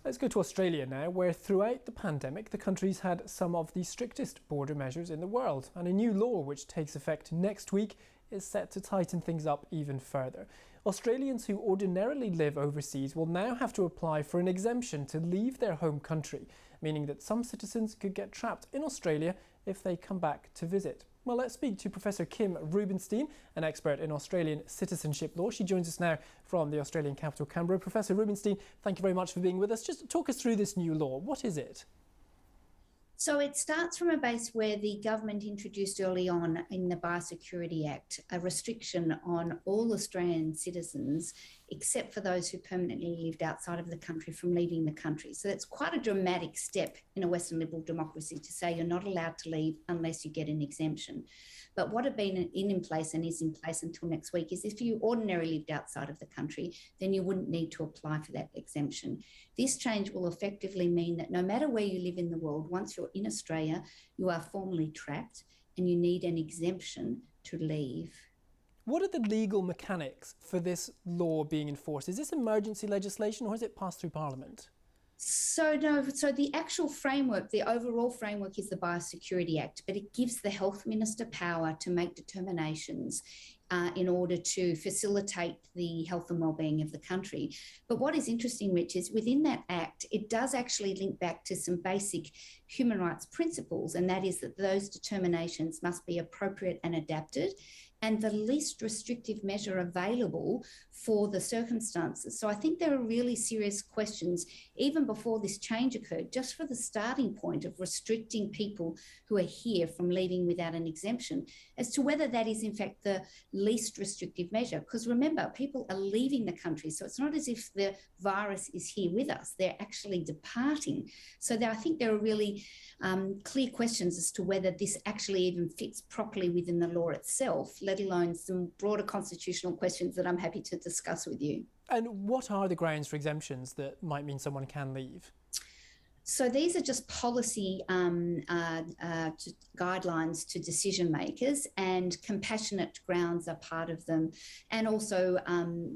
Let's go to Australia now, where throughout the pandemic, the country's had some of the strictest border measures in the world. And a new law, which takes effect next week, is set to tighten things up even further. Australians who ordinarily live overseas will now have to apply for an exemption to leave their home country, meaning that some citizens could get trapped in Australia if they come back to visit. Well, let's speak to Professor Kim Rubenstein, an expert in Australian citizenship law. She joins us now from the Australian capital, Canberra. Professor Rubenstein, thank you very much for being with us. Just talk us through this new law. What is it? So it starts from a base where the government introduced early on in the Biosecurity Act a restriction on all Australian citizens, except for those who permanently lived outside of the country, from leaving the country. So that's quite a dramatic step in a Western liberal democracy to say you're not allowed to leave unless you get an exemption. But what had been in place and is in place until next week is if you ordinarily lived outside of the country, then you wouldn't need to apply for that exemption. This change will effectively mean that no matter where you live in the world, once you're in Australia, you are formally trapped and you need an exemption to leave. What are the legal mechanics for this law being enforced? Is this emergency legislation or has it passed through Parliament? So the actual framework, the overall framework is the Biosecurity Act, but it gives the Health Minister power to make determinations in order to facilitate the health and wellbeing of the country. But what is interesting, Rich, is within that act, it does actually link back to some basic human rights principles, and that is that those determinations must be appropriate and adapted, and the least restrictive measure available for the circumstances. So I think there are really serious questions, even before this change occurred, just for the starting point of restricting people who are here from leaving without an exemption, as to whether that is in fact the least restrictive measure. Because remember, people are leaving the country, so it's not as if the virus is here with us, they're actually departing. So I think there are really clear questions as to whether this actually even fits properly within the law itself, let alone some broader constitutional questions that I'm happy to discuss with you. And what are the grounds for exemptions that might mean someone can leave? So these are just policy guidelines to decision makers, and compassionate grounds are part of them, and also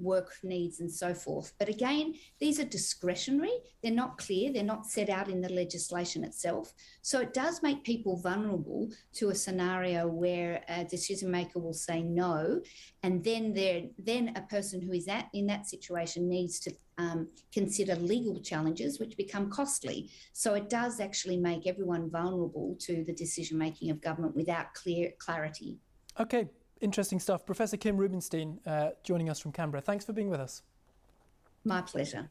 work needs and so forth. But again, these are discretionary. They're not clear. They're not set out in the legislation itself. So it does make people vulnerable to a scenario where a decision maker will say no, and then a person who is in that situation needs to consider legal challenges, which become costly. So it does actually make everyone vulnerable to the decision making of government without clarity. Okay, interesting stuff. Professor Kim Rubenstein joining us from Canberra. Thanks for being with us. My pleasure.